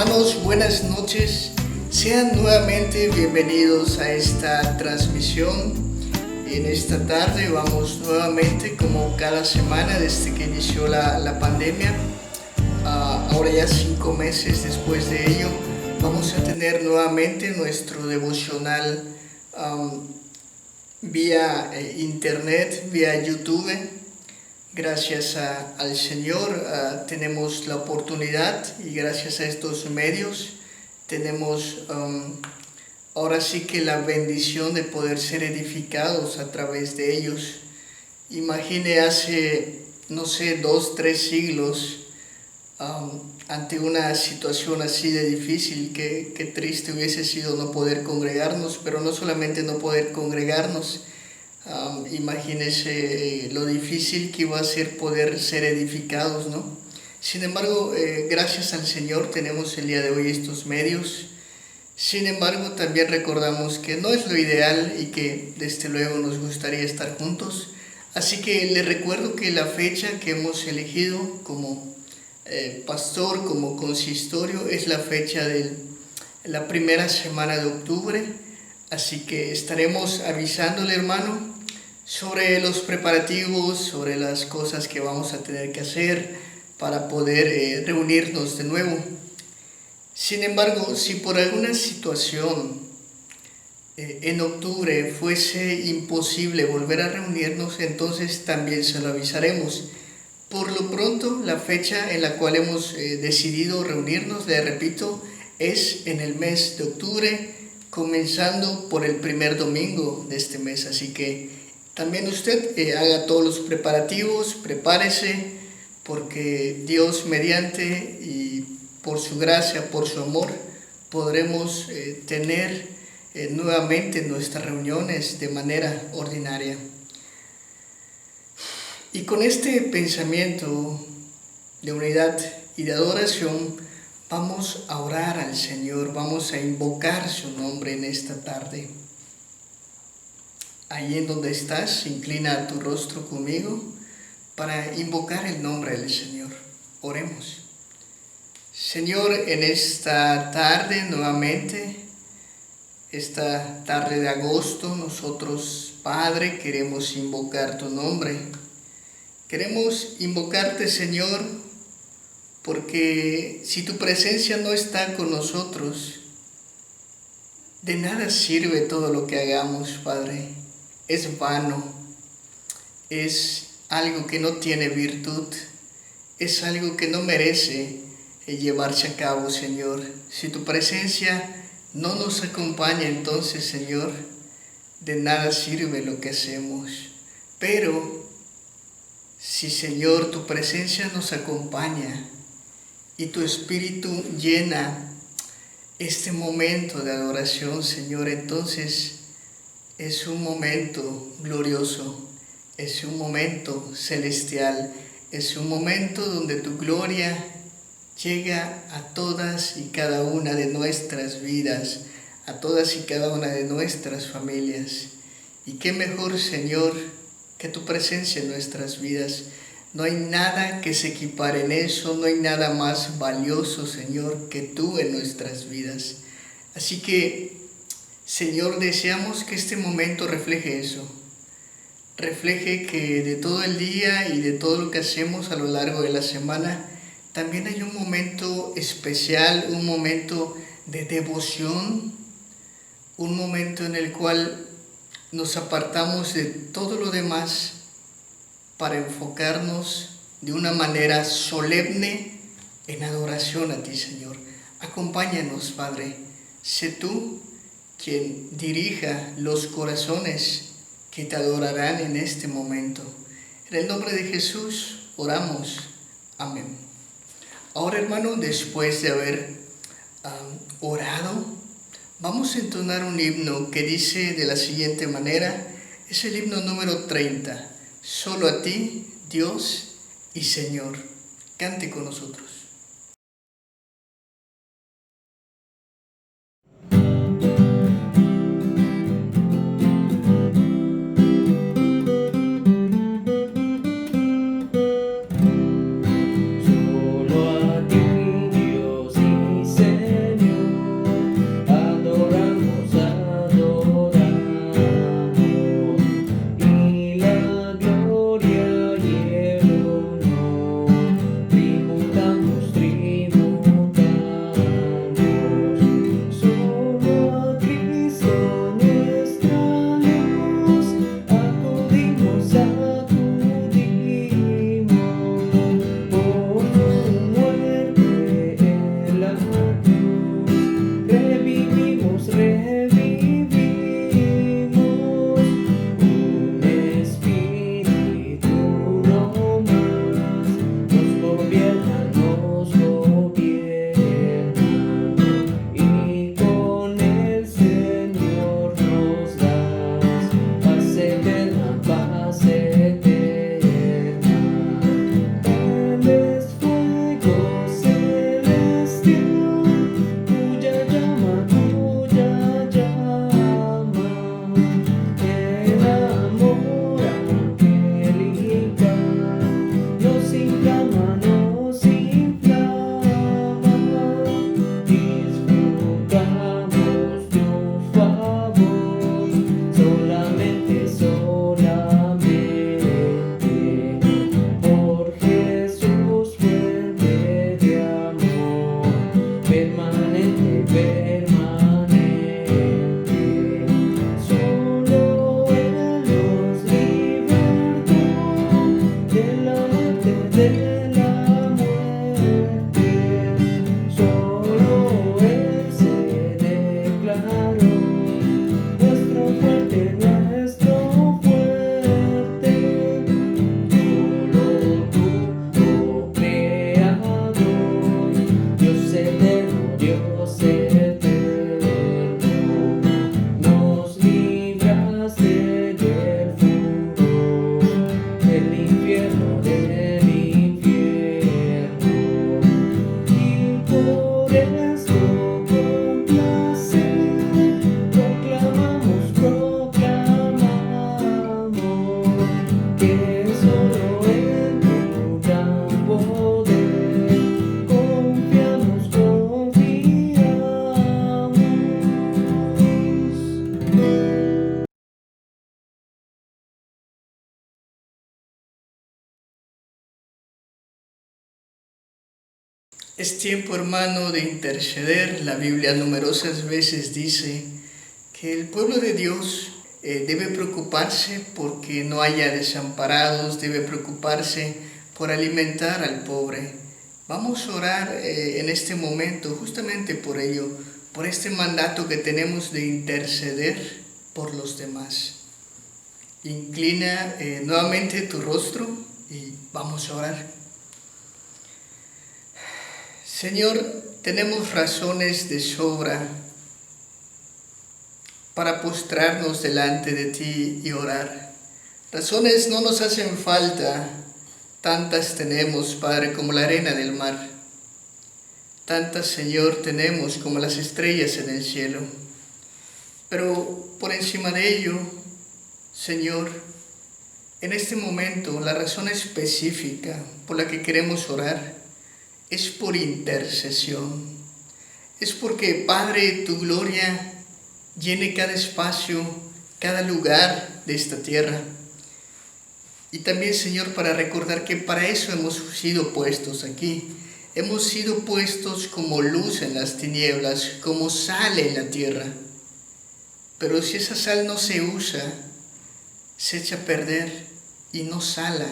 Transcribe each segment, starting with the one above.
hermanos, buenas noches. Sean nuevamente bienvenidos a esta transmisión. En esta tarde vamos nuevamente, como cada semana desde que inició la pandemia, ahora ya 5 meses después de ello, vamos a tener nuevamente nuestro devocional vía internet, vía YouTube. Gracias al Señor tenemos la oportunidad, y gracias a estos medios tenemos ahora sí que la bendición de poder ser edificados a través de ellos. Imagine hace, no sé, 2, 3 siglos, ante una situación así de difícil, qué triste hubiese sido no poder congregarnos, pero no solamente no poder congregarnos. Imagínense lo difícil que iba a ser poder ser edificados, ¿no? Sin embargo, gracias al Señor tenemos el día de hoy estos medios. Sin embargo, también recordamos que no es lo ideal y que desde luego nos gustaría estar juntos. Así que les recuerdo que la fecha que hemos elegido como pastor, como consistorio, es la fecha de la primera semana de octubre. Así que estaremos avisándole, hermano, sobre los preparativos, sobre las cosas que vamos a tener que hacer para poder reunirnos de nuevo. Sin embargo, si por alguna situación en octubre fuese imposible volver a reunirnos, entonces también se lo avisaremos. Por lo pronto, la fecha en la cual hemos decidido reunirnos, le repito, es en el mes de octubre, comenzando por el primer domingo de este mes. Así que también usted haga todos los preparativos, prepárese, porque Dios mediante y por su gracia, por su amor, podremos tener nuevamente nuestras reuniones de manera ordinaria. Y con este pensamiento de unidad y de adoración, vamos a orar al Señor, vamos a invocar su nombre en esta tarde. Ahí en donde estás, inclina tu rostro conmigo para invocar el nombre del Señor. Oremos. Señor, en esta tarde nuevamente, esta tarde de agosto, nosotros, Padre, queremos invocar tu nombre. Queremos invocarte, Señor, porque si tu presencia no está con nosotros, de nada sirve todo lo que hagamos, Padre. Es vano, es algo que no tiene virtud, es algo que no merece llevarse a cabo, Señor. Si tu presencia no nos acompaña, entonces, Señor, de nada sirve lo que hacemos. Pero si, Señor, tu presencia nos acompaña y tu Espíritu llena este momento de adoración, Señor, entonces es un momento glorioso, es un momento celestial, es un momento donde tu gloria llega a todas y cada una de nuestras vidas, a todas y cada una de nuestras familias. Y qué mejor, Señor, que tu presencia en nuestras vidas. No hay nada que se equipare en eso, no hay nada más valioso, Señor, que tú en nuestras vidas. Así que, Señor, deseamos que este momento refleje eso. Refleje que de todo el día y de todo lo que hacemos a lo largo de la semana, también hay un momento especial, un momento de devoción, un momento en el cual nos apartamos de todo lo demás para enfocarnos de una manera solemne en adoración a ti, Señor. Acompáñanos, Padre. Sé tú quien dirija los corazones que te adorarán en este momento. En el nombre de Jesús oramos. Amén. Ahora, hermano, después de haber orado, vamos a entonar un himno que dice de la siguiente manera. Es el himno número 30. Solo a ti, Dios y Señor. Cante con nosotros. Solo a ti, Dios y Señor. Es tiempo, hermano, de interceder. La Biblia numerosas veces dice que el pueblo de Dios debe preocuparse porque no haya desamparados, debe preocuparse por alimentar al pobre. Vamos a orar en este momento justamente por ello, por este mandato que tenemos de interceder por los demás. Inclina nuevamente tu rostro y vamos a orar. Señor, tenemos razones de sobra para postrarnos delante de ti y orar. Razones no nos hacen falta, tantas tenemos, Padre, como la arena del mar. Tantas, Señor, tenemos como las estrellas en el cielo. Pero por encima de ello, Señor, en este momento la razón específica por la que queremos orar es por intercesión. Es porque, Padre, tu gloria llene cada espacio, cada lugar de esta tierra. Y también, Señor, para recordar que para eso hemos sido puestos aquí. Hemos sido puestos como luz en las tinieblas, como sal en la tierra. Pero si esa sal no se usa, se echa a perder y no sala.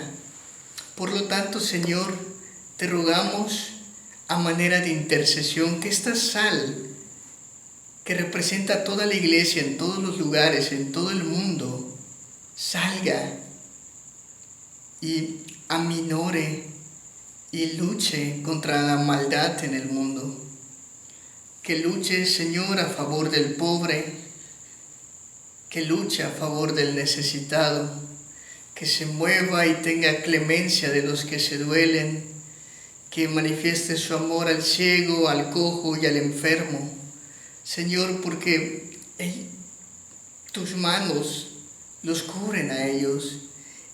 Por lo tanto, Señor, te rogamos a manera de intercesión que esta sal que representa a toda la iglesia en todos los lugares, en todo el mundo, salga y aminore y luche contra la maldad en el mundo. Que luche, Señor, a favor del pobre, que luche a favor del necesitado, que se mueva y tenga clemencia de los que se duelen, que manifieste su amor al ciego, al cojo y al enfermo. Señor, porque tus manos los cubren a ellos.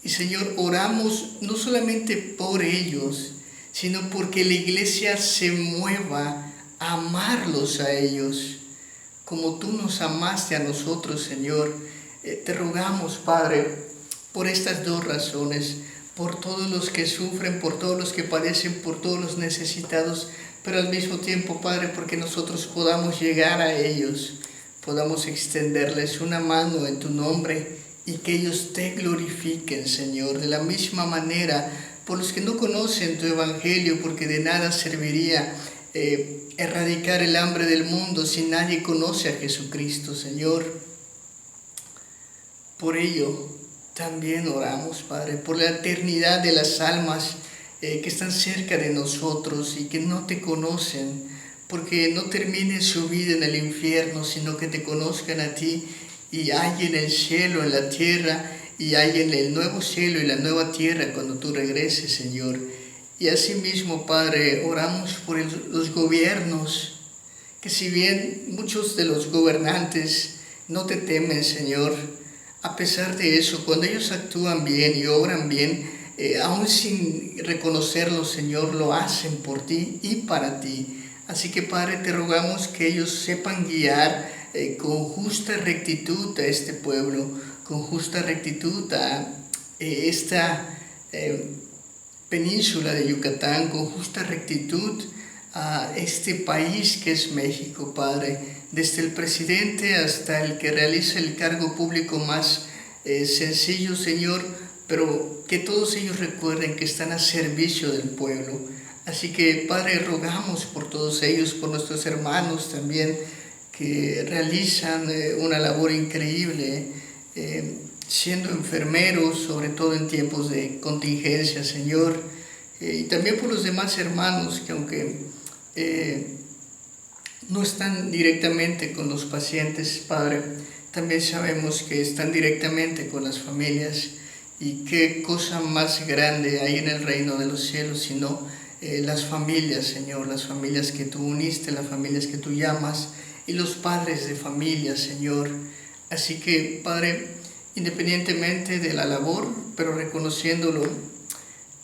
Y Señor, oramos no solamente por ellos, sino porque la iglesia se mueva a amarlos a ellos, como tú nos amaste a nosotros, Señor. Te rogamos, Padre, por estas dos razones, por todos los que sufren, por todos los que padecen, por todos los necesitados, pero al mismo tiempo, Padre, porque nosotros podamos llegar a ellos, podamos extenderles una mano en tu nombre y que ellos te glorifiquen, Señor, de la misma manera por los que no conocen tu evangelio, porque de nada serviría erradicar el hambre del mundo si nadie conoce a Jesucristo, Señor. Por ello, también oramos, Padre, por la eternidad de las almas que están cerca de nosotros y que no te conocen, porque no termine su vida en el infierno, sino que te conozcan a ti y hay en el cielo, en la tierra, y hay en el nuevo cielo y la nueva tierra cuando tú regreses, Señor. Y asimismo, Padre, oramos por los gobiernos, que si bien muchos de los gobernantes no te temen, Señor, a pesar de eso, cuando ellos actúan bien y obran bien, aún sin reconocerlo, Señor, lo hacen por ti y para ti. Así que, Padre, te rogamos que ellos sepan guiar con justa rectitud a este pueblo, con justa rectitud a esta península de Yucatán, con justa rectitud a este país que es México, Padre, desde el presidente hasta el que realiza el cargo público más sencillo, Señor, pero que todos ellos recuerden que están a servicio del pueblo. Así que, Padre, rogamos por todos ellos, por nuestros hermanos también, que realizan una labor increíble, siendo enfermeros, sobre todo en tiempos de contingencia, Señor, y también por los demás hermanos que aunque no están directamente con los pacientes, Padre, también sabemos que están directamente con las familias, y qué cosa más grande hay en el reino de los cielos, sino las familias, Señor, las familias que tú uniste, las familias que tú llamas, y los padres de familia, Señor. Así que, Padre, independientemente de la labor, pero reconociéndolo,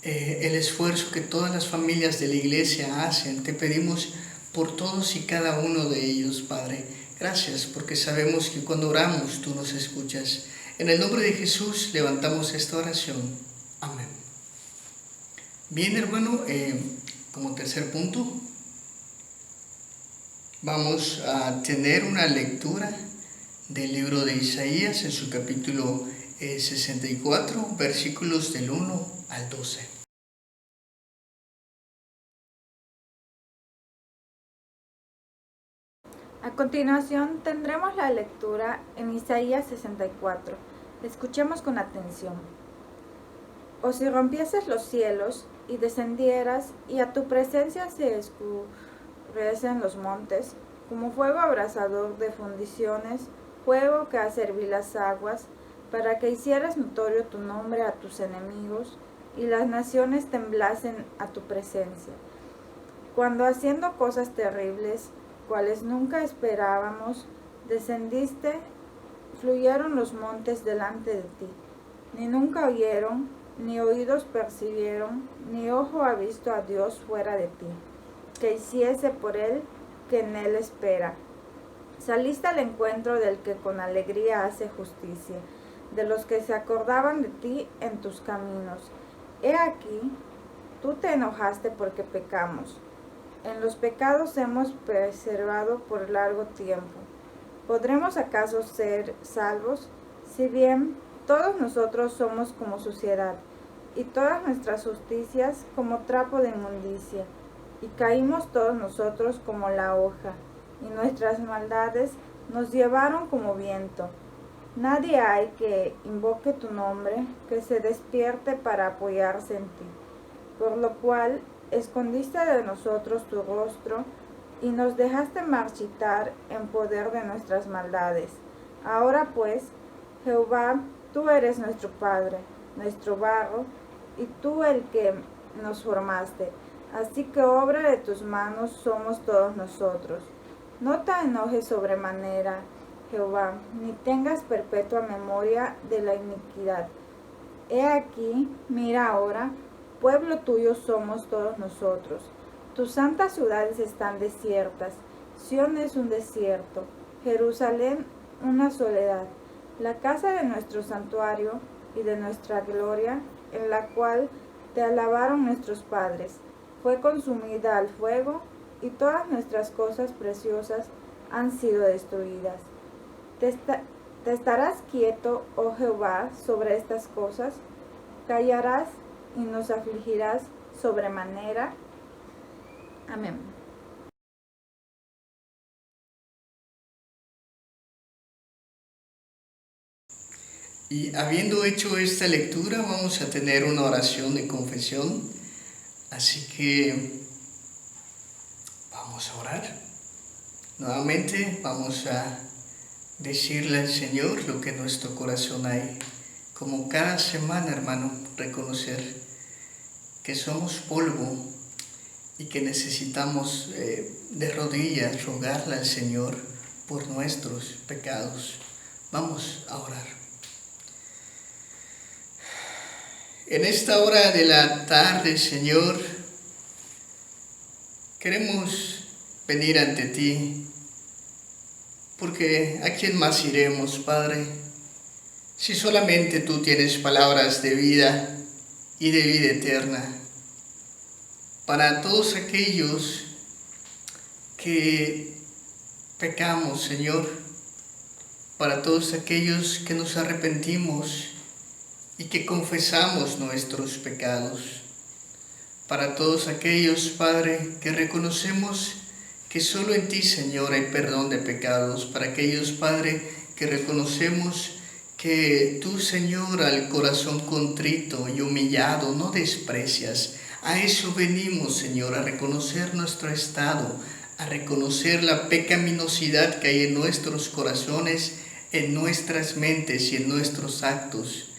el esfuerzo que todas las familias de la iglesia hacen, te pedimos por todos y cada uno de ellos, Padre. Gracias, porque sabemos que cuando oramos tú nos escuchas. En el nombre de Jesús levantamos esta oración. Amén. Bien, hermano, como tercer punto, Vamos a tener una lectura del libro de Isaías en su capítulo 64, versículos del 1 al 12. A continuación tendremos la lectura en Isaías 64. Escuchemos con atención. O si rompieses los cielos y descendieras, y a tu presencia se escurrecen los montes, como fuego abrasador de fundiciones, fuego que hace hervir las aguas, para que hicieras notorio tu nombre a tus enemigos, y las naciones temblasen a tu presencia. Cuando haciendo cosas terribles, cuales nunca esperábamos, descendiste, fluyeron los montes delante de ti. Ni nunca oyeron, ni oídos percibieron, ni ojo ha visto a Dios fuera de ti, que hiciese por él que en él espera. Saliste al encuentro del que con alegría hace justicia, de los que se acordaban de ti en tus caminos. He aquí, tú te enojaste porque pecamos. En los pecados hemos perseverado por largo tiempo. ¿Podremos acaso ser salvos? Si bien todos nosotros somos como suciedad, y todas nuestras justicias como trapo de inmundicia, y caímos todos nosotros como la hoja, y nuestras maldades nos llevaron como viento. Nadie hay que invoque tu nombre, que se despierte para apoyarse en ti, por lo cual escondiste de nosotros tu rostro y nos dejaste marchitar en poder de nuestras maldades. Ahora pues, Jehová, tú eres nuestro Padre, nuestro barro, y tú el que nos formaste. Así que obra de tus manos somos todos nosotros. No te enojes sobremanera, Jehová, ni tengas perpetua memoria de la iniquidad. He aquí, mira ahora, pueblo tuyo somos todos nosotros. Tus santas ciudades están desiertas. Sión es un desierto. Jerusalén una soledad. La casa de nuestro santuario y de nuestra gloria, en la cual te alabaron nuestros padres, fue consumida al fuego, y todas nuestras cosas preciosas han sido destruidas. ¿Te estarás quieto, oh Jehová, sobre estas cosas? ¿Callarás y nos afligirás sobremanera? Amén. Y habiendo hecho esta lectura, vamos a tener una oración de confesión. Así que vamos a orar. Nuevamente vamos a decirle al Señor lo que en nuestro corazón hay. Como cada semana, hermano, reconocer que somos polvo y que necesitamos de rodillas rogarle al Señor por nuestros pecados. Vamos a orar. En esta hora de la tarde, Señor, queremos venir ante ti, porque ¿a quién más iremos, Padre? Si solamente tú tienes palabras de vida y de vida eterna. Para todos aquellos que pecamos, Señor, para todos aquellos que nos arrepentimos y que confesamos nuestros pecados, para todos aquellos, Padre, que reconocemos que solo en ti, Señor, hay perdón de pecados, para aquellos, Padre, que reconocemos que tú, Señor, al corazón contrito y humillado no desprecias. A eso venimos, Señor, a reconocer nuestro estado, a reconocer la pecaminosidad que hay en nuestros corazones, en nuestras mentes y en nuestros actos.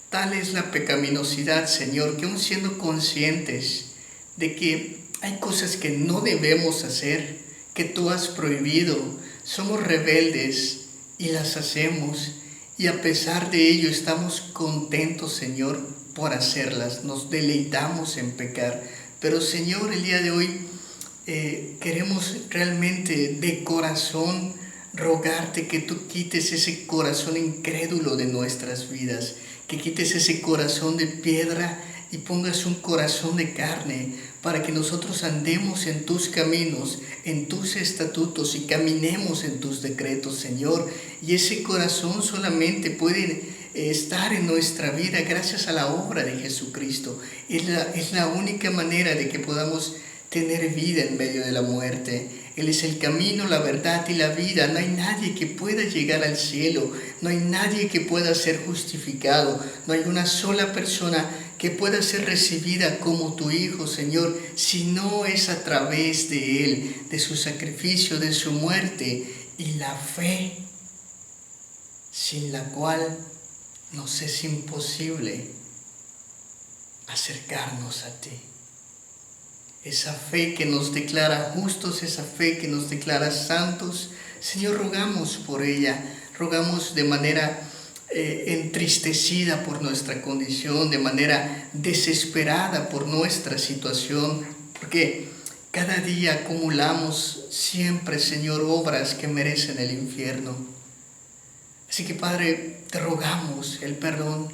Tal es la pecaminosidad, Señor, que aun siendo conscientes de que hay cosas que no debemos hacer, que tú has prohibido, somos rebeldes y las hacemos, y a pesar de ello estamos contentos, Señor, por hacerlas, nos deleitamos en pecar. Pero, Señor, el día de hoy queremos realmente de corazón rogarte que tú quites ese corazón incrédulo de nuestras vidas, que quites ese corazón de piedra y pongas un corazón de carne, para que nosotros andemos en tus caminos, en tus estatutos y caminemos en tus decretos, Señor. Y ese corazón solamente puede estar en nuestra vida gracias a la obra de Jesucristo. Es la única manera de que podamos tener vida en medio de la muerte. Él es el camino, la verdad y la vida. No hay nadie que pueda llegar al cielo. No hay nadie que pueda ser justificado. No hay una sola persona que pueda ser recibida como tu Hijo, Señor, si no es a través de Él, de su sacrificio, de su muerte y la fe, sin la cual nos es imposible acercarnos a ti. Esa fe que nos declara justos, esa fe que nos declara santos, Señor, rogamos por ella, rogamos de manera entristecida por nuestra condición, de manera desesperada por nuestra situación, porque cada día acumulamos siempre, Señor, obras que merecen el infierno. Así que, Padre, te rogamos el perdón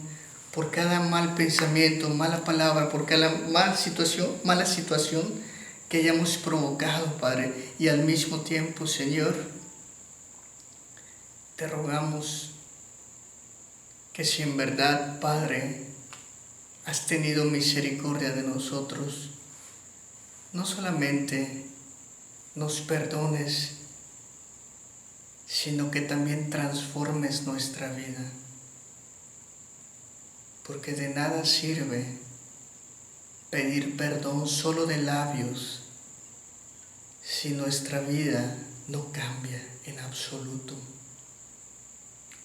por cada mal pensamiento, mala palabra, por cada mala situación que hayamos provocado, Padre. Y al mismo tiempo, Señor, te rogamos que si en verdad, Padre, has tenido misericordia de nosotros, no solamente nos perdones, sino que también transformes nuestra vida. Porque de nada sirve pedir perdón solo de labios si nuestra vida no cambia en absoluto.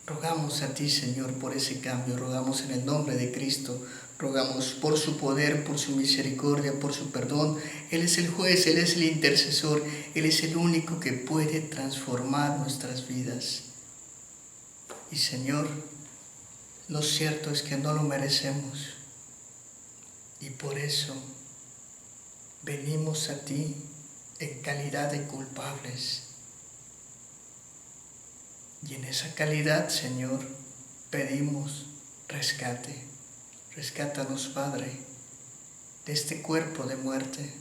Rogamos a ti, Señor, por ese cambio, rogamos en el nombre de Cristo, rogamos por su poder, por su misericordia, por su perdón. Él es el juez, Él es el intercesor, Él es el único que puede transformar nuestras vidas. Y, Señor, lo cierto es que no lo merecemos y por eso venimos a ti en calidad de culpables. Y en esa calidad, Señor, pedimos rescate. Rescátanos, Padre, de este cuerpo de muerte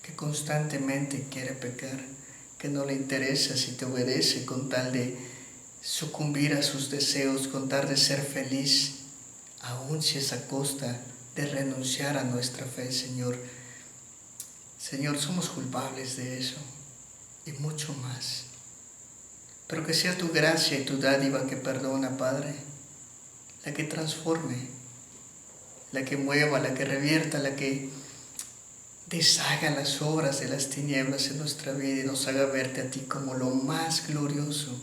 que constantemente quiere pecar, que no le interesa si te obedece con tal de sucumbir a sus deseos, con tal de ser feliz, aun si es a costa de renunciar a nuestra fe, Señor. Señor, somos culpables de eso y mucho más. Pero que sea tu gracia y tu dádiva que perdona, Padre, la que transforme, la que mueva, la que revierta, la que deshaga las obras de las tinieblas en nuestra vida y nos haga verte a ti como lo más glorioso,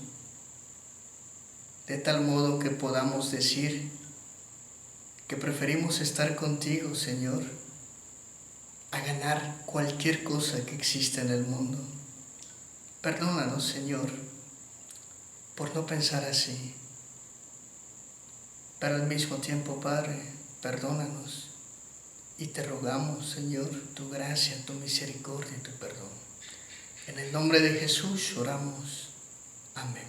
de tal modo que podamos decir que preferimos estar contigo, Señor, a ganar cualquier cosa que exista en el mundo. Perdónanos, Señor, por no pensar así. Pero al mismo tiempo, Padre, perdónanos y te rogamos, Señor, tu gracia, tu misericordia y tu perdón. En el nombre de Jesús oramos. Amén.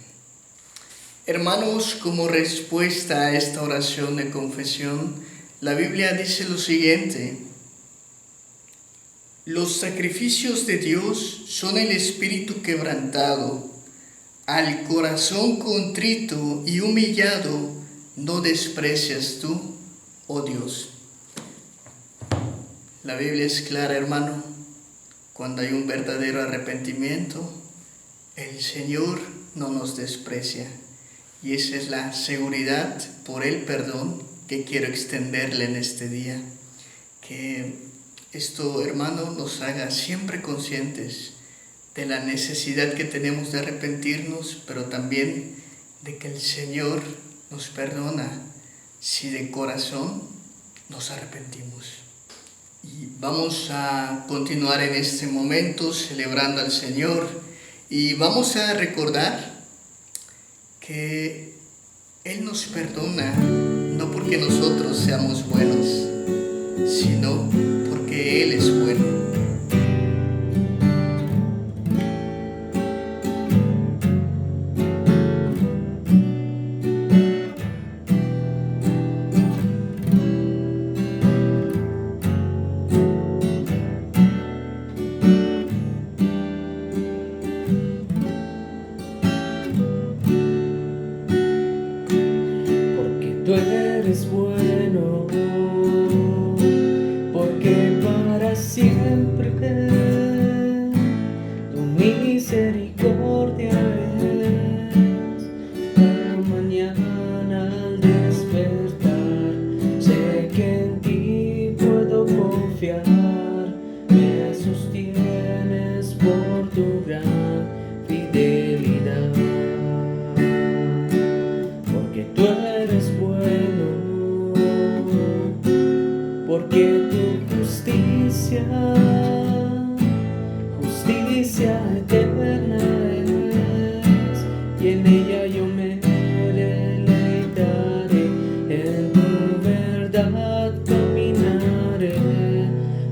Hermanos, como respuesta a esta oración de confesión, la Biblia dice lo siguiente: los sacrificios de Dios son el espíritu quebrantado. Al corazón contrito y humillado no desprecias tú, oh Dios. La Biblia es clara, hermano. Cuando hay un verdadero arrepentimiento, el Señor no nos desprecia. Y esa es la seguridad por el perdón que quiero extenderle en este día. Que esto, hermano, nos haga siempre conscientes de la necesidad que tenemos de arrepentirnos, pero también de que el Señor nos perdona si de corazón nos arrepentimos. Y vamos a continuar en este momento celebrando al Señor y vamos a recordar que Él nos perdona no porque nosotros seamos buenos, sino porque Él es bueno. misericordia es cada mañana al despertar. Sé que en ti puedo confiar, me sostienes por tu gran fidelidad, porque tú eres bueno, porque tu justicia eterna es, y en ella yo me deleitaré, en tu verdad caminaré,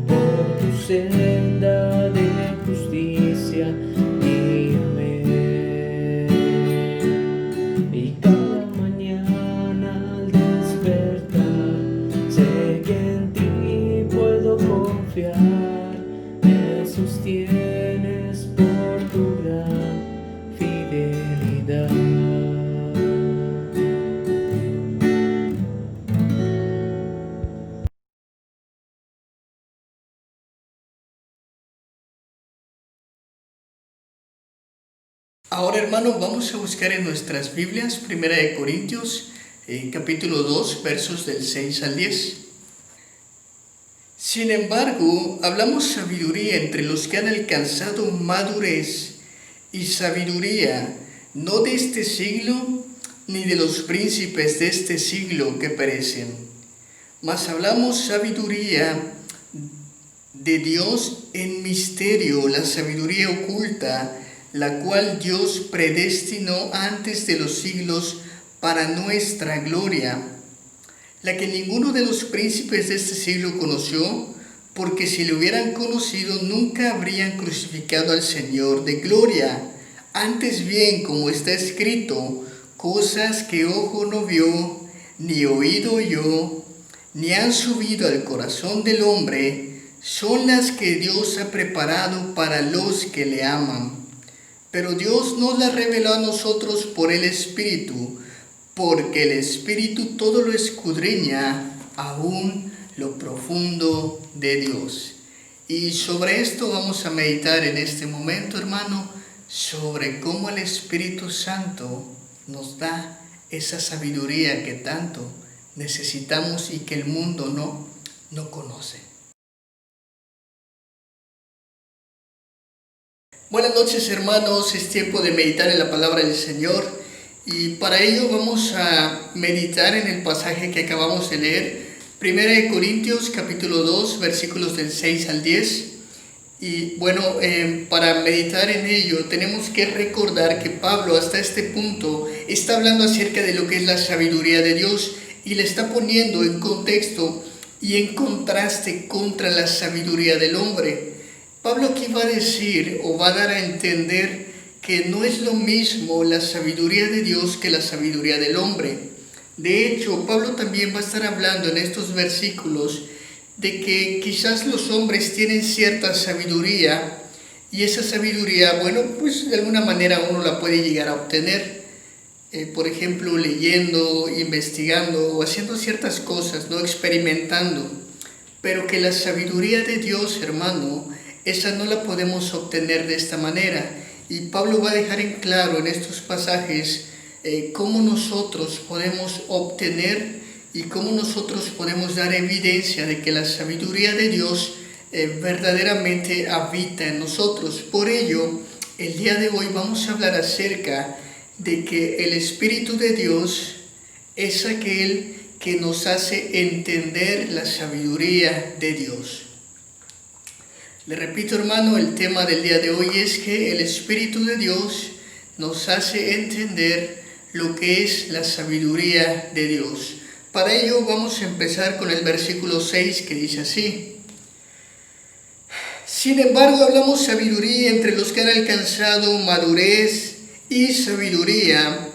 por tu senda de justicia guíame. Y cada mañana al despertar, sé que en ti puedo confiar, me sostienes por tu gran fidelidad. Ahora, hermanos, vamos a buscar en nuestras Biblias 1 Corintios, capítulo 2, versos del 6 al 10. Sin embargo, hablamos sabiduría entre los que han alcanzado madurez, y sabiduría no de este siglo, ni de los príncipes de este siglo que perecen, mas hablamos sabiduría de Dios en misterio, la sabiduría oculta, la cual Dios predestinó antes de los siglos para nuestra gloria, la que ninguno de los príncipes de este siglo conoció, porque si lo hubieran conocido nunca habrían crucificado al Señor de gloria. Antes bien, como está escrito, cosas que ojo no vio, ni oído oyó, ni han subido al corazón del hombre, son las que Dios ha preparado para los que le aman. Pero Dios nos las reveló a nosotros por el Espíritu, porque el Espíritu todo lo escudriña, aún lo profundo de Dios. Y sobre esto vamos a meditar en este momento, hermano, sobre cómo el Espíritu Santo nos da esa sabiduría que tanto necesitamos y que el mundo no conoce. Buenas noches, hermanos, es tiempo de meditar en la palabra del Señor y para ello vamos a meditar en el pasaje que acabamos de leer, 1 Corintios capítulo 2, versículos del 6 al 10. Y bueno, para meditar en ello tenemos que recordar que Pablo hasta este punto está hablando acerca de lo que es la sabiduría de Dios y le está poniendo en contexto y en contraste contra la sabiduría del hombre. Pablo aquí va a decir o va a dar a entender que no es lo mismo la sabiduría de Dios que la sabiduría del hombre. De hecho, Pablo también va a estar hablando en estos versículos de que quizás los hombres tienen cierta sabiduría y esa sabiduría, bueno, pues de alguna manera uno la puede llegar a obtener, por ejemplo, leyendo, investigando o haciendo ciertas cosas, no experimentando, pero que la sabiduría de Dios, hermano, esa no la podemos obtener de esta manera. Y Pablo va a dejar en claro en estos pasajes cómo nosotros podemos obtener y cómo nosotros podemos dar evidencia de que la sabiduría de Dios verdaderamente habita en nosotros. Por ello, el día de hoy vamos a hablar acerca de que el Espíritu de Dios es aquel que nos hace entender la sabiduría de Dios. Le repito, hermano, el tema del día de hoy es que el Espíritu de Dios nos hace entender lo que es la sabiduría de Dios. Para ello vamos a empezar con el versículo 6 que dice así: Sin embargo, hablamos sabiduría entre los que han alcanzado madurez y sabiduría,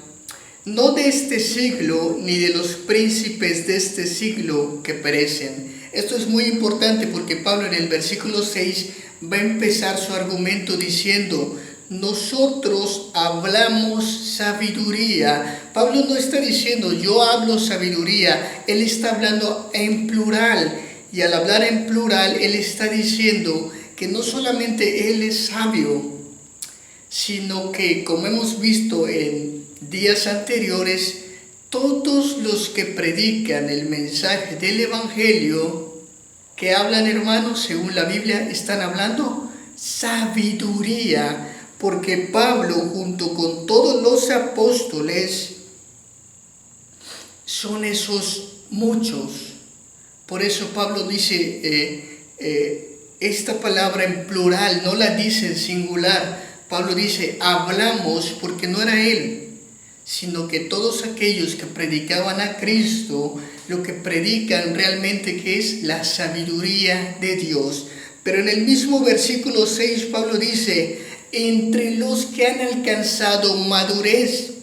no de este siglo ni de los príncipes de este siglo que perecen. Esto es muy importante porque Pablo en el versículo 6 va a empezar su argumento diciendo: nosotros hablamos sabiduría. Pablo no está diciendo yo hablo sabiduría, él está hablando en plural. Y al hablar en plural, él está diciendo que no solamente él es sabio, sino que, como hemos visto en días anteriores, todos los que predican el mensaje del Evangelio, que hablan, hermanos, según la Biblia, están hablando sabiduría, porque Pablo, junto con todos los apóstoles, son esos muchos. Por eso Pablo dice esta palabra en plural, no la dice en singular. Pablo dice, hablamos, porque no era él, sino que todos aquellos que predicaban a Cristo, lo que predican realmente que es la sabiduría de Dios. Pero en el mismo versículo 6 Pablo dice, entre los que han alcanzado madurez.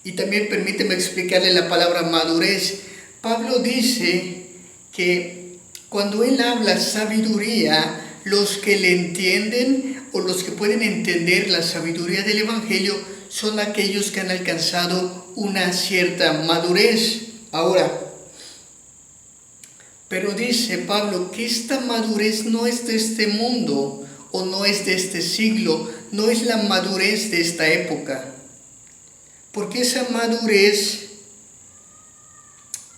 Y también permíteme explicarle la palabra madurez. Pablo dice que cuando él habla sabiduría, los que le entienden o los que pueden entender la sabiduría del Evangelio son aquellos que han alcanzado una cierta madurez. Ahora, pero dice Pablo que esta madurez no es de este mundo o no es de este siglo, no es la madurez de esta época. Porque esa madurez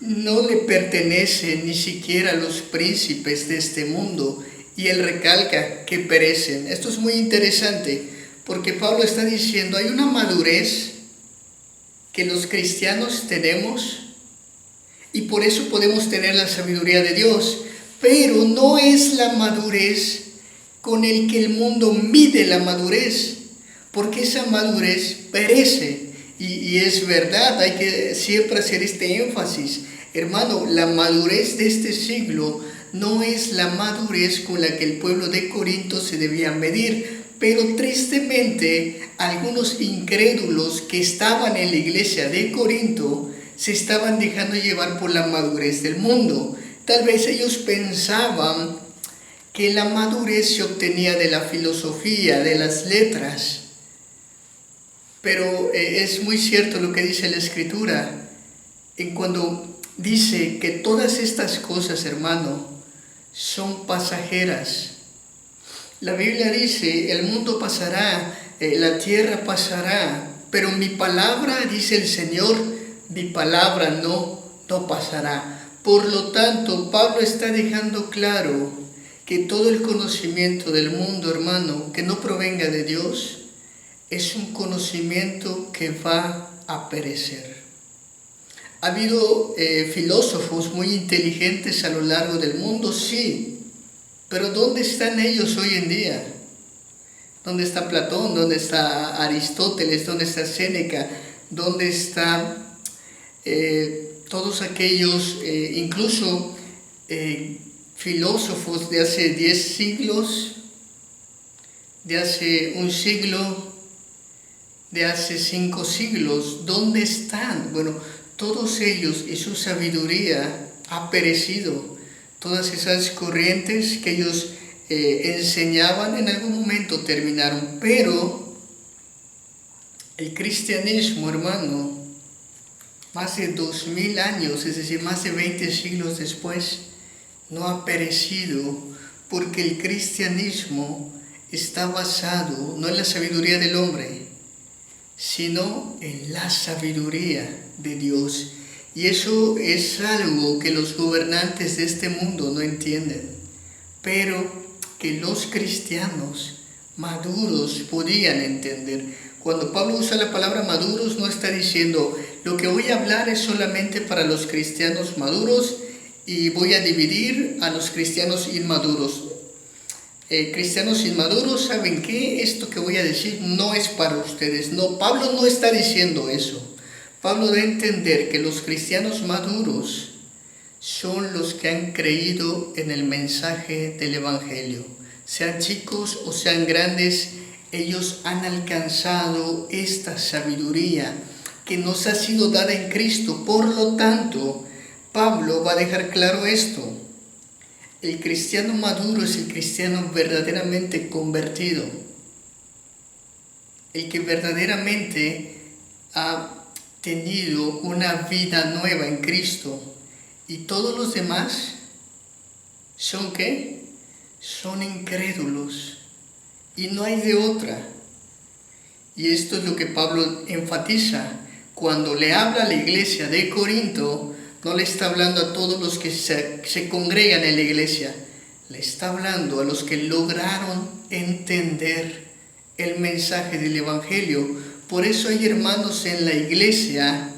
no le pertenece ni siquiera a los príncipes de este mundo. Y él recalca que perecen. Esto es muy interesante, porque Pablo está diciendo, hay una madurez que los cristianos tenemos, y por eso podemos tener la sabiduría de Dios, pero no es la madurez con el que el mundo mide la madurez, porque esa madurez perece. Y es verdad, hay que siempre hacer este énfasis. Hermano, la madurez de este siglo no es la madurez con la que el pueblo de Corinto se debía medir, pero tristemente algunos incrédulos que estaban en la iglesia de Corinto se estaban dejando llevar por la madurez del mundo. Tal vez ellos pensaban que la madurez se obtenía de la filosofía, de las letras, pero es muy cierto lo que dice la Escritura, en cuando dice que todas estas cosas, hermano, son pasajeras. La Biblia dice, el mundo pasará, la tierra pasará, pero mi palabra, dice el Señor, mi palabra no pasará. Por lo tanto, Pablo está dejando claro que todo el conocimiento del mundo, hermano, que no provenga de Dios, es un conocimiento que va a perecer. Ha habido filósofos muy inteligentes a lo largo del mundo, sí, pero ¿dónde están ellos hoy en día? ¿Dónde está Platón? ¿Dónde está Aristóteles? ¿Dónde está Séneca? ¿Dónde están todos aquellos, incluso filósofos de hace 10 siglos, de hace un siglo, de hace 5 siglos? ¿Dónde están? Bueno, todos ellos y su sabiduría ha perecido. Todas esas corrientes que ellos enseñaban en algún momento terminaron. Pero el cristianismo, hermano, más de 2000 años, es decir, más de 20 siglos después, no ha perecido, porque el cristianismo está basado no en la sabiduría del hombre, sino en la sabiduría de Dios. Y eso es algo que los gobernantes de este mundo no entienden, pero que los cristianos maduros podían entender. Cuando Pablo usa la palabra maduros, no está diciendo, lo que voy a hablar es solamente para los cristianos maduros y voy a dividir a los cristianos inmaduros. Cristianos inmaduros, ¿saben qué? Esto que voy a decir no es para ustedes. No, Pablo no está diciendo eso. Pablo da a entender que los cristianos maduros son los que han creído en el mensaje del Evangelio. Sean chicos o sean grandes, ellos han alcanzado esta sabiduría que nos ha sido dada en Cristo. Por lo tanto, Pablo va a dejar claro esto. El cristiano maduro es el cristiano verdaderamente convertido, el que verdaderamente ha tenido una vida nueva en Cristo. Y todos los demás ¿son qué? Son incrédulos. Y no hay de otra. Y esto es lo que Pablo enfatiza. Cuando le habla a la iglesia de Corinto, no le está hablando a todos los que se congregan en la iglesia. Le está hablando a los que lograron entender el mensaje del Evangelio. Por eso hay hermanos en la iglesia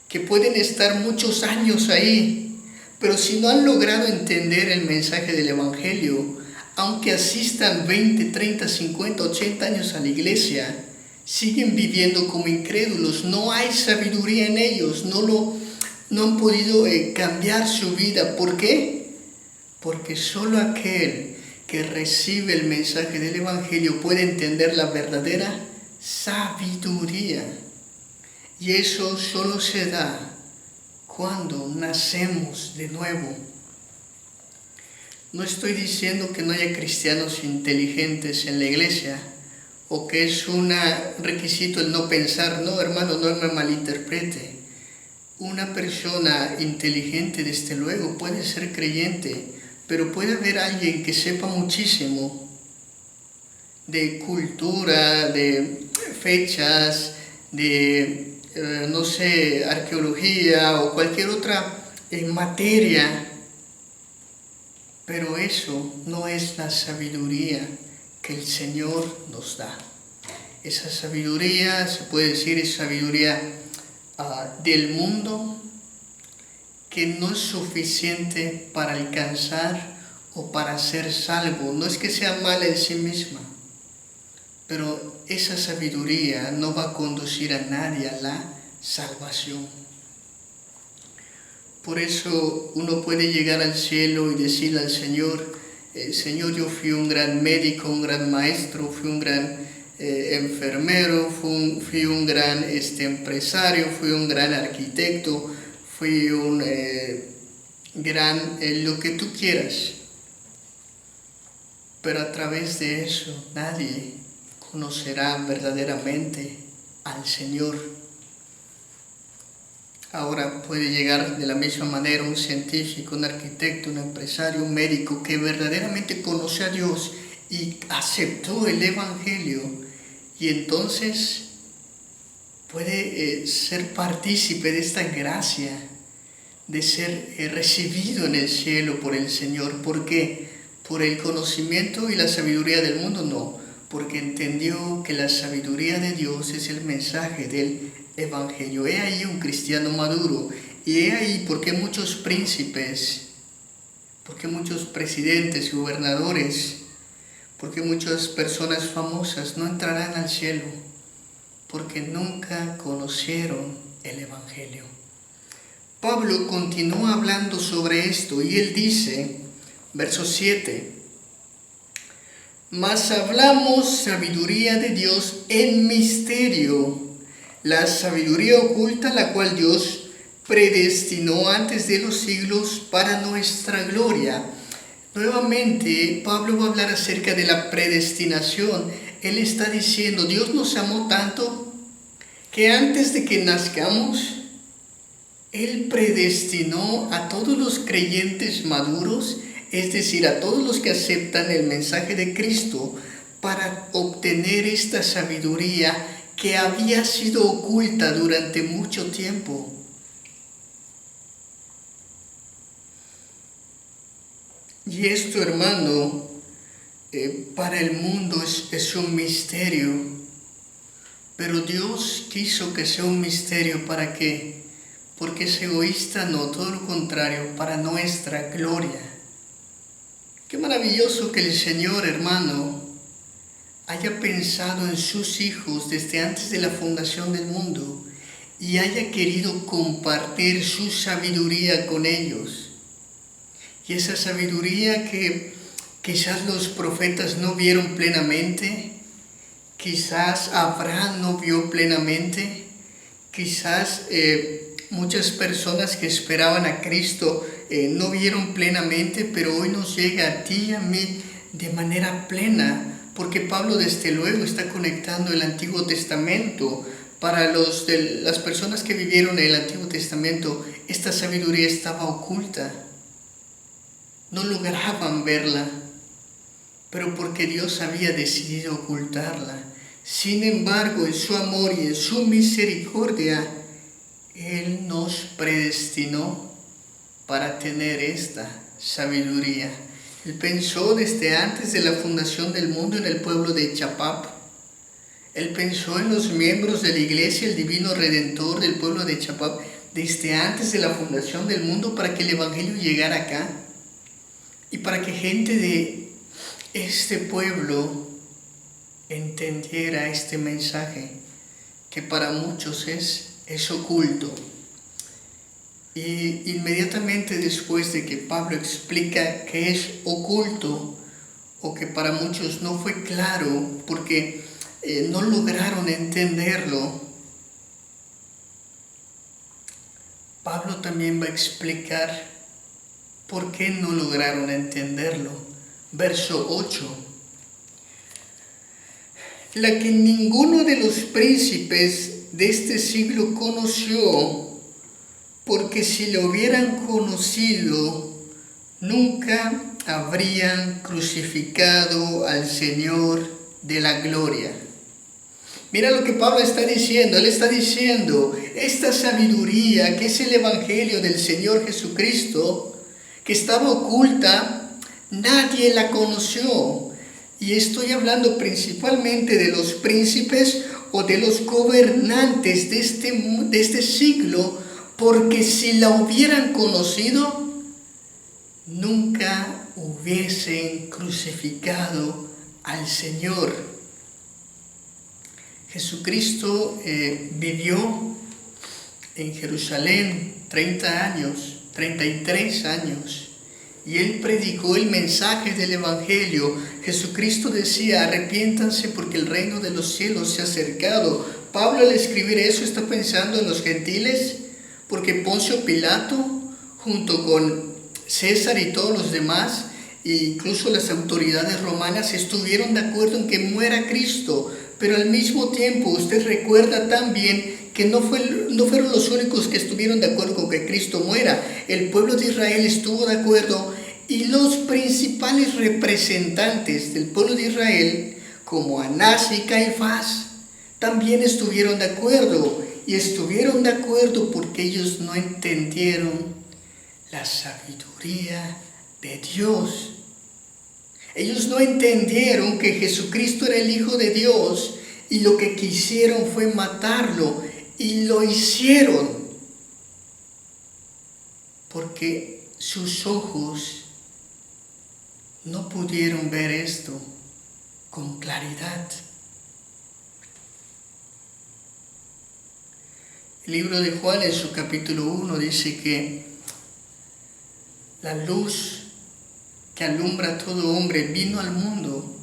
que pueden estar muchos años ahí, pero si no han logrado entender el mensaje del Evangelio, aunque asistan 20, 30, 50, 80 años a la iglesia, siguen viviendo como incrédulos. No hay sabiduría en ellos, no han podido cambiar su vida. ¿Por qué? Porque solo aquel que recibe el mensaje del Evangelio puede entender la verdadera sabiduría. Y eso solo se da cuando nacemos de nuevo. No estoy diciendo que no haya cristianos inteligentes en la iglesia o que es un requisito el no pensar. No, hermano, no me malinterprete. Una persona inteligente, desde luego, puede ser creyente, pero puede haber alguien que sepa muchísimo de cultura, de fechas, de, no sé, arqueología o cualquier otra materia. Pero eso no es la sabiduría que el Señor nos da. Esa sabiduría, se puede decir, es sabiduría del mundo, que no es suficiente para alcanzar o para ser salvo. No es que sea mala en sí misma, pero esa sabiduría no va a conducir a nadie a la salvación. Por eso uno puede llegar al cielo y decirle al Señor: Señor, yo fui un gran médico, un gran maestro, fui un gran enfermero, fui un gran empresario, fui un gran arquitecto, fui un gran lo que tú quieras. Pero a través de eso nadie conocerá verdaderamente al Señor. Ahora puede llegar de la misma manera un científico, un arquitecto, un empresario, un médico que verdaderamente conoce a Dios y aceptó el Evangelio, y entonces puede ser partícipe de esta gracia de ser recibido en el cielo por el Señor. ¿Por qué? ¿Por el conocimiento y la sabiduría del mundo? No, porque entendió que la sabiduría de Dios es el mensaje del Evangelio. He ahí un cristiano maduro, y he ahí por qué muchos príncipes, por qué muchos presidentes y gobernadores, por qué muchas personas famosas no entrarán al cielo, porque nunca conocieron el Evangelio. Pablo continúa hablando sobre esto y él dice, verso 7, mas hablamos sabiduría de Dios en misterio, la sabiduría oculta, la cual Dios predestinó antes de los siglos para nuestra gloria. Nuevamente, Pablo va a hablar acerca de la predestinación. Él está diciendo, Dios nos amó tanto que antes de que nazcamos, Él predestinó a todos los creyentes maduros, es decir, a todos los que aceptan el mensaje de Cristo, para obtener esta sabiduría que había sido oculta durante mucho tiempo. Y esto, hermano, para el mundo es un misterio, pero Dios quiso que sea un misterio. ¿Para qué? Porque es egoísta, no, todo lo contrario, para nuestra gloria. Qué maravilloso que el Señor, hermano, haya pensado en sus hijos desde antes de la fundación del mundo y haya querido compartir su sabiduría con ellos. Y esa sabiduría que quizás los profetas no vieron plenamente, quizás Abraham no vio plenamente, quizás muchas personas que esperaban a Cristo no vieron plenamente, pero hoy nos llega a ti y a mí de manera plena, porque Pablo desde luego está conectando el Antiguo Testamento. Para las personas que vivieron en el Antiguo Testamento, esta sabiduría estaba oculta. No lograban verla, pero porque Dios había decidido ocultarla. Sin embargo, en su amor y en su misericordia, Él nos predestinó para tener esta sabiduría. Él pensó desde antes de la fundación del mundo en el pueblo de Chapap. Él pensó en los miembros de la iglesia, el divino redentor del pueblo de Chapap, desde antes de la fundación del mundo, para que el evangelio llegara acá y para que gente de este pueblo entendiera este mensaje que para muchos es oculto. Y inmediatamente después de que Pablo explica que es oculto, o que para muchos no fue claro porque no lograron entenderlo, Pablo también va a explicar por qué no lograron entenderlo. Verso 8. La que ninguno de los príncipes de este siglo conoció, porque si lo hubieran conocido, nunca habrían crucificado al Señor de la gloria. Mira lo que Pablo está diciendo. Él está diciendo, esta sabiduría que es el evangelio del Señor Jesucristo, que estaba oculta, nadie la conoció. Y estoy hablando principalmente de los príncipes o de los gobernantes de este siglo, porque si la hubieran conocido, nunca hubiesen crucificado al Señor. Jesucristo vivió en Jerusalén 33 años, y Él predicó el mensaje del Evangelio. Jesucristo decía, arrepiéntanse porque el reino de los cielos se ha acercado. Pablo al escribir eso está pensando en los gentiles, porque Poncio Pilato, junto con César y todos los demás, e incluso las autoridades romanas, estuvieron de acuerdo en que muera Cristo. Pero al mismo tiempo usted recuerda también que no fueron los únicos que estuvieron de acuerdo con que Cristo muera. El pueblo de Israel estuvo de acuerdo, y los principales representantes del pueblo de Israel, como Anás y Caifás, también estuvieron de acuerdo. Y estuvieron de acuerdo porque ellos no entendieron la sabiduría de Dios. Ellos no entendieron que Jesucristo era el Hijo de Dios, y lo que quisieron fue matarlo, y lo hicieron porque sus ojos no pudieron ver esto con claridad. El libro de Juan en su capítulo 1 dice que la luz que alumbra a todo hombre vino al mundo,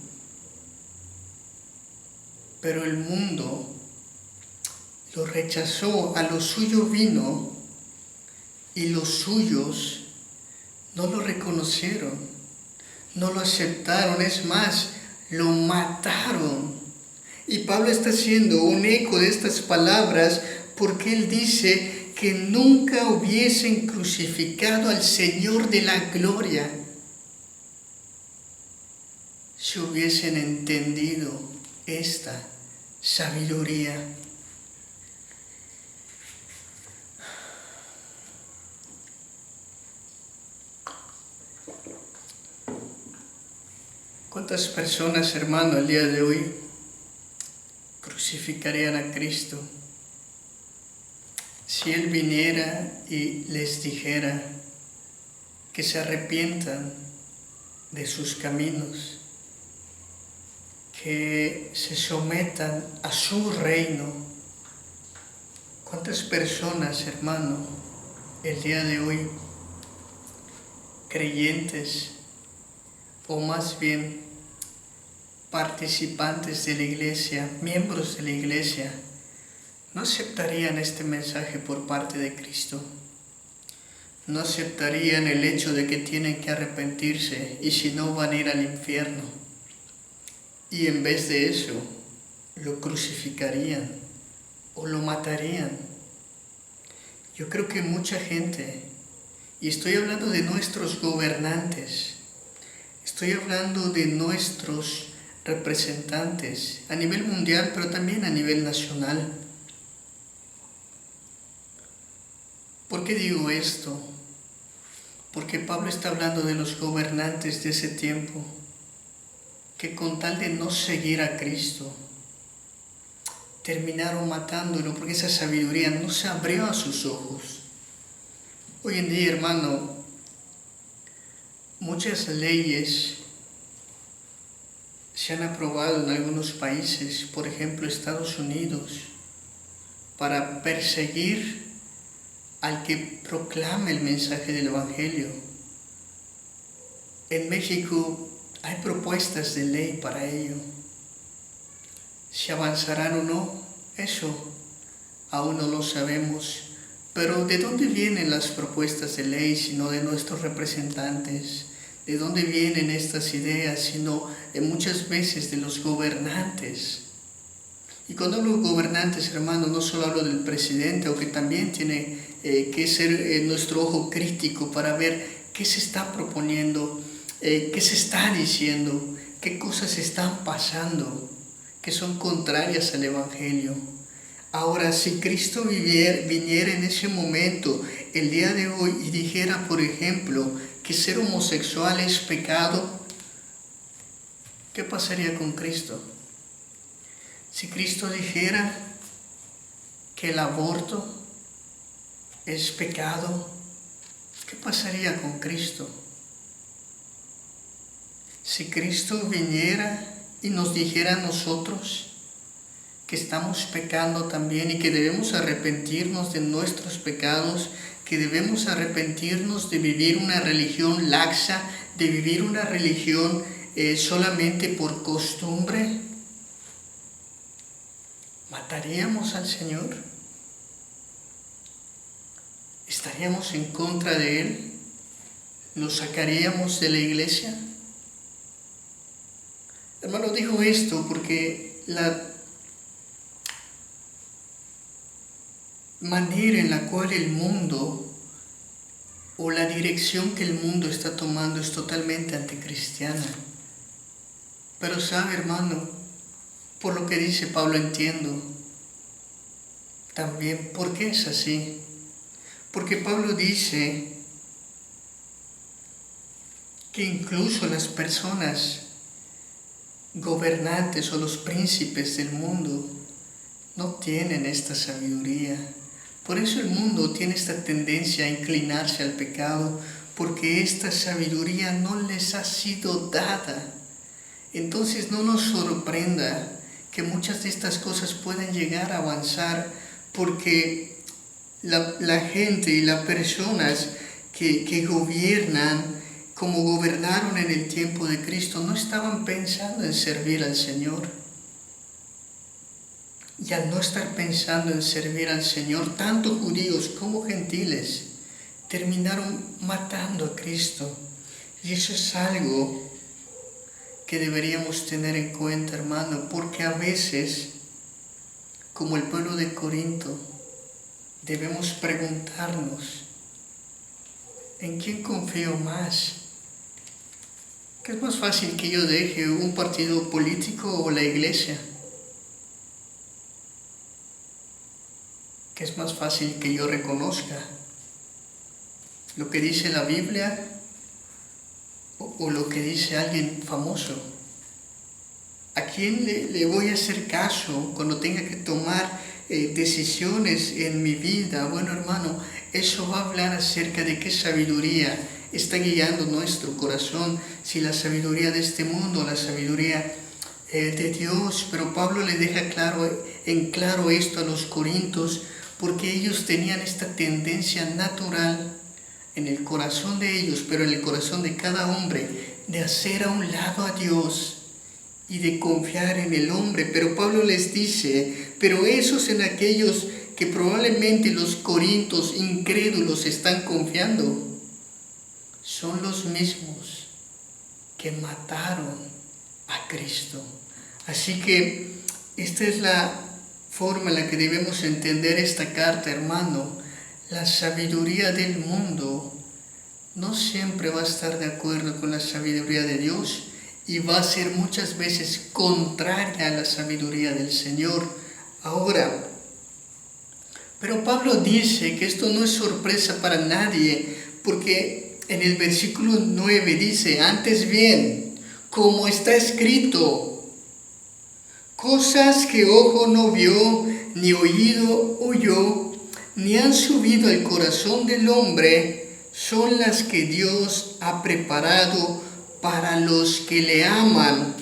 pero el mundo lo rechazó. A lo suyo vino y los suyos no lo reconocieron, no lo aceptaron, es más, lo mataron. Y Pablo está haciendo un eco de estas palabras porque él dice que nunca hubiesen crucificado al Señor de la gloria si hubiesen entendido esta sabiduría. ¿Cuántas personas, hermano, el día de hoy crucificarían a Cristo si Él viniera y les dijera que se arrepientan de sus caminos, que se sometan a su reino? ¿Cuántas personas, hermano, el día de hoy, creyentes, o más bien participantes de la iglesia, miembros de la iglesia, no aceptarían este mensaje por parte de Cristo? No aceptarían el hecho de que tienen que arrepentirse, y si no van a ir al infierno. Y en vez de eso, lo crucificarían o lo matarían. Yo creo que mucha gente, y estoy hablando de nuestros gobernantes, estoy hablando de nuestros representantes a nivel mundial, pero también a nivel nacional. ¿Por qué digo esto? Porque Pablo está hablando de los gobernantes de ese tiempo, que con tal de no seguir a Cristo, terminaron matándolo porque esa sabiduría no se abrió a sus ojos. Hoy en día, hermano, muchas leyes se han aprobado en algunos países, por ejemplo Estados Unidos, para perseguir al que proclame el mensaje del Evangelio. En México hay propuestas de ley para ello. Si avanzarán o no, eso aún no lo sabemos. Pero ¿de dónde vienen las propuestas de ley sino de nuestros representantes? ¿De dónde vienen estas ideas sino muchas veces de los gobernantes? Y cuando hablo de gobernantes, hermano, no solo hablo del presidente, aunque también tiene que ser nuestro ojo crítico para ver qué se está proponiendo, qué se está diciendo, qué cosas están pasando que son contrarias al Evangelio. Ahora, si Cristo viniera en ese momento, el día de hoy, y dijera, por ejemplo, que ser homosexual es pecado, ¿qué pasaría con Cristo? Si Cristo dijera que el aborto es pecado, ¿qué pasaría con Cristo? Si Cristo viniera y nos dijera a nosotros que estamos pecando también y que debemos arrepentirnos de nuestros pecados, que debemos arrepentirnos de vivir una religión laxa, de vivir una religión solamente por costumbre, ¿mataríamos al Señor? ¿Estaríamos en contra de Él? ¿Nos sacaríamos de la iglesia? Hermano, digo esto porque la manera en la cual el mundo o la dirección que el mundo está tomando es totalmente anticristiana. Pero sabe, hermano, por lo que dice Pablo entiendo también por qué es así. Porque Pablo dice que incluso las personas gobernantes o los príncipes del mundo no tienen esta sabiduría. Por eso el mundo tiene esta tendencia a inclinarse al pecado, porque esta sabiduría no les ha sido dada. Entonces no nos sorprenda que muchas de estas cosas puedan llegar a avanzar, porque la gente y las personas que gobiernan, como gobernaron en el tiempo de Cristo, no estaban pensando en servir al Señor. Y al no estar pensando en servir al Señor, tanto judíos como gentiles terminaron matando a Cristo. Y eso es algo que deberíamos tener en cuenta, hermano, porque a veces, como el pueblo de Corinto, debemos preguntarnos, ¿en quién confío más? ¿Qué es más fácil que yo deje un partido político o la iglesia? ¿Qué es más fácil que yo reconozca lo que dice la Biblia o lo que dice alguien famoso? ¿A quién le voy a hacer caso cuando tenga que tomar decisiones en mi vida? Bueno, hermano, eso va a hablar acerca de qué sabiduría está guiando nuestro corazón, si la sabiduría de este mundo o la sabiduría de Dios. Pero Pablo le deja en claro esto a los corintios, porque ellos tenían esta tendencia natural en el corazón de ellos, pero en el corazón de cada hombre, de hacer a un lado a Dios y de confiar en el hombre. Pero Pablo les dice, pero esos en aquellos que probablemente los corintios incrédulos están confiando, son los mismos que mataron a Cristo. Así que esta es la forma en la que debemos entender esta carta, hermano. La sabiduría del mundo no siempre va a estar de acuerdo con la sabiduría de Dios, y va a ser muchas veces contraria a la sabiduría del Señor. Ahora, pero Pablo dice que esto no es sorpresa para nadie, porque en el versículo 9 dice, antes bien, como está escrito, cosas que ojo no vio, ni oído oyó, ni han subido al corazón del hombre, son las que Dios ha preparado para los que le aman.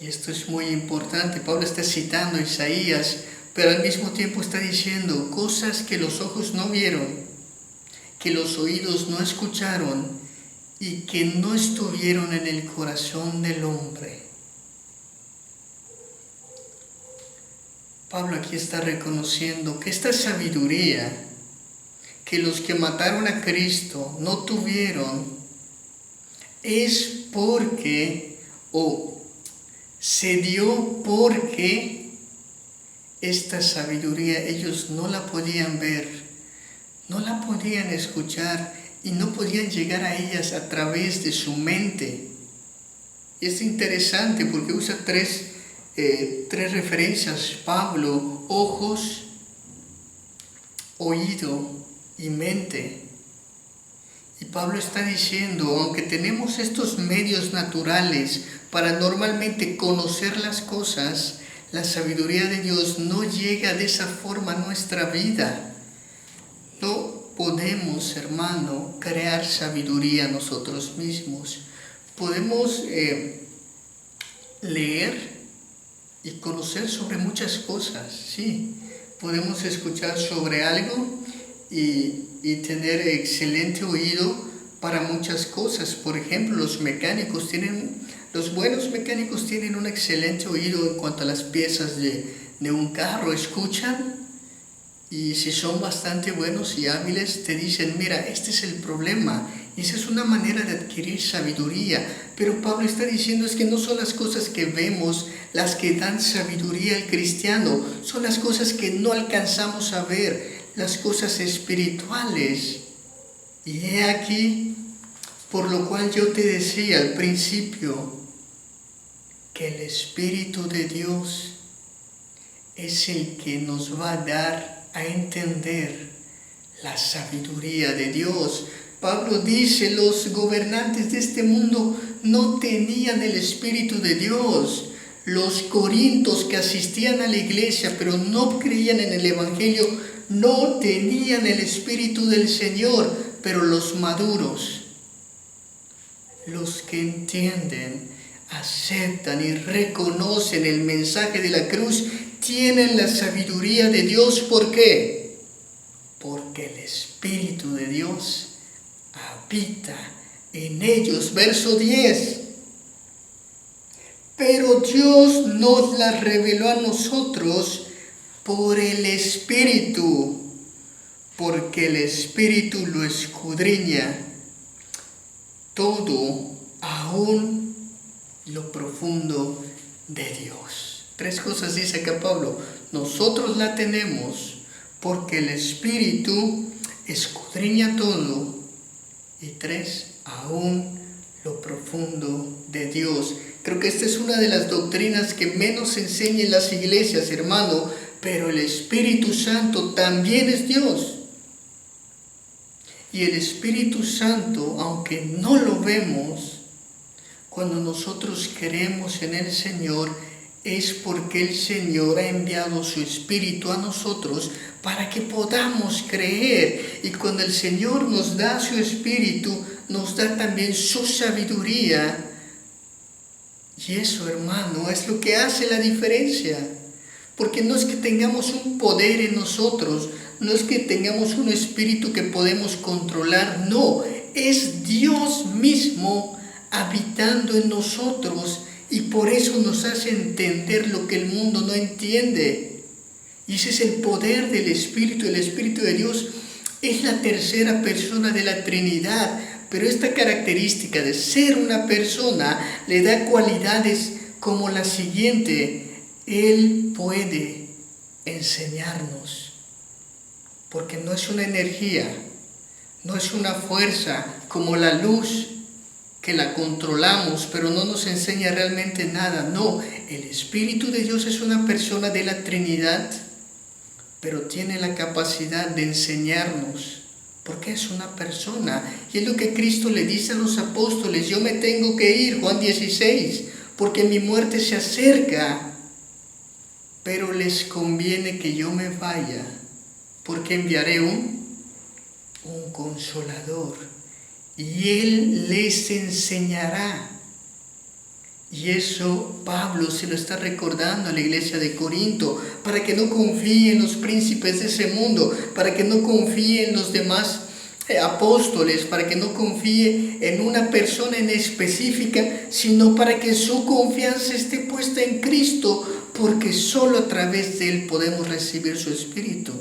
Y esto es muy importante. Pablo está citando a Isaías, pero al mismo tiempo está diciendo cosas que los ojos no vieron, que los oídos no escucharon y que no estuvieron en el corazón del hombre. Pablo aquí está reconociendo que esta sabiduría que los que mataron a Cristo no tuvieron es porque, o se dio porque esta sabiduría ellos no la podían ver, no la podían escuchar y no podían llegar a ellas a través de su mente. Y es interesante porque usa tres referencias Pablo: ojos, oído y mente. Y Pablo está diciendo, aunque tenemos estos medios naturales para normalmente conocer las cosas, la sabiduría de Dios no llega de esa forma a nuestra vida. No podemos, hermano, crear sabiduría nosotros mismos. Podemos leer y conocer sobre muchas cosas, sí. Podemos escuchar sobre algo y tener excelente oído para muchas cosas. Por ejemplo, los buenos mecánicos tienen un excelente oído en cuanto a las piezas de un carro. Escuchan y si son bastante buenos y hábiles te dicen, mira, este es el problema. Y esa es una manera de adquirir sabiduría. Pero Pablo está diciendo es que no son las cosas que vemos las que dan sabiduría al cristiano, son las cosas que no alcanzamos a ver, las cosas espirituales. Y he aquí, por lo cual yo te decía al principio, que el Espíritu de Dios es el que nos va a dar a entender la sabiduría de Dios. Pablo dice, los gobernantes de este mundo no tenían el Espíritu de Dios. Los corintios que asistían a la iglesia pero no creían en el Evangelio no tenían el Espíritu del Señor, pero los maduros, los que entienden, aceptan y reconocen el mensaje de la cruz, tienen la sabiduría de Dios. ¿Por qué? Porque el Espíritu de Dios habita en ellos. Verso 10. Pero Dios nos la reveló a nosotros por el Espíritu, porque el Espíritu lo escudriña todo, aún lo profundo de Dios. Tres cosas dice acá Pablo. Nosotros la tenemos porque el Espíritu escudriña todo. Y tres, aún lo profundo de Dios. Creo que esta es una de las doctrinas que menos se enseña en las iglesias, hermano, pero el Espíritu Santo también es Dios. Y el Espíritu Santo, aunque no lo vemos, cuando nosotros creemos en el Señor, es porque el Señor ha enviado su Espíritu a nosotros para que podamos creer. Y cuando el Señor nos da su Espíritu, nos da también su sabiduría. Y eso, hermano, es lo que hace la diferencia. Porque no es que tengamos un poder en nosotros, no es que tengamos un espíritu que podemos controlar, no, es Dios mismo habitando en nosotros y por eso nos hace entender lo que el mundo no entiende. Y ese es el poder del Espíritu. El Espíritu de Dios es la tercera persona de la Trinidad, pero esta característica de ser una persona le da cualidades como la siguiente: Él puede enseñarnos, porque no es una energía, no es una fuerza como la luz, que la controlamos, pero no nos enseña realmente nada. No, el Espíritu de Dios es una persona de la Trinidad, pero tiene la capacidad de enseñarnos, porque es una persona. Y es lo que Cristo le dice a los apóstoles: yo me tengo que ir, Juan 16, porque mi muerte se acerca, pero les conviene que yo me vaya, porque enviaré un consolador, y Él les enseñará. Y eso Pablo se lo está recordando a la iglesia de Corinto, para que no confíe en los príncipes de ese mundo, para que no confíe en los demás apóstoles, para que no confíe en una persona en específica, sino para que su confianza esté puesta en Cristo, porque solo a través de Él podemos recibir su Espíritu.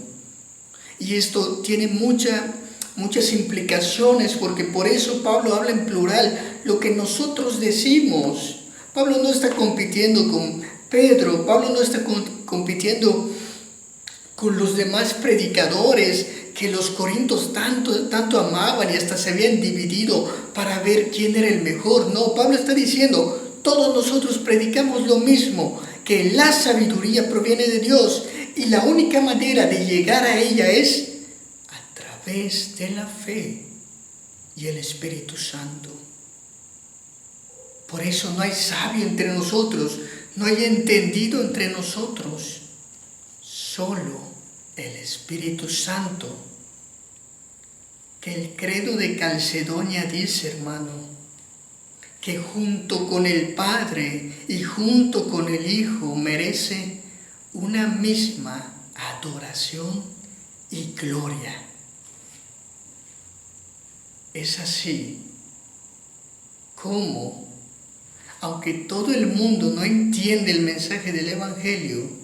Y esto tiene muchas implicaciones, porque por eso Pablo habla en plural, lo que nosotros decimos. Pablo no está compitiendo con Pedro, Pablo no está compitiendo con los demás predicadores que los corintios tanto amaban y hasta se habían dividido para ver quién era el mejor. No, Pablo está diciendo: todos nosotros predicamos lo mismo, que la sabiduría proviene de Dios, y la única manera de llegar a ella es a través de la fe y el Espíritu Santo. Por eso no hay sabio entre nosotros, no hay entendido entre nosotros, solo el Espíritu Santo. Que el credo de Calcedonia dice, hermano, que junto con el Padre y junto con el Hijo merece una misma adoración y gloria. Es así como, aunque todo el mundo no entiende el mensaje del Evangelio,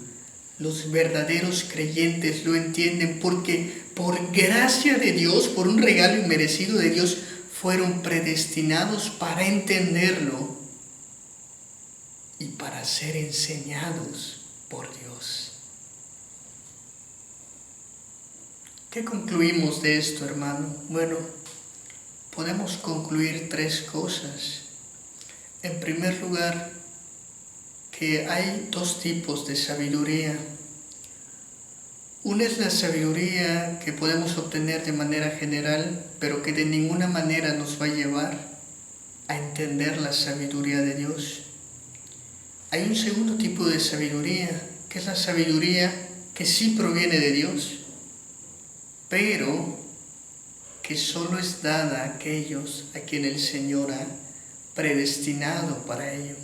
los verdaderos creyentes lo entienden, porque por gracia de Dios, por un regalo inmerecido de Dios, fueron predestinados para entenderlo y para ser enseñados por Dios. ¿Qué concluimos de esto, hermano? Bueno, podemos concluir 3 cosas. En primer lugar, que hay 2 tipos de sabiduría. Una es la sabiduría que podemos obtener de manera general, pero que de ninguna manera nos va a llevar a entender la sabiduría de Dios. Hay un segundo tipo de sabiduría, que es la sabiduría que sí proviene de Dios, pero que solo es dada a aquellos a quien el Señor ha predestinado para ello.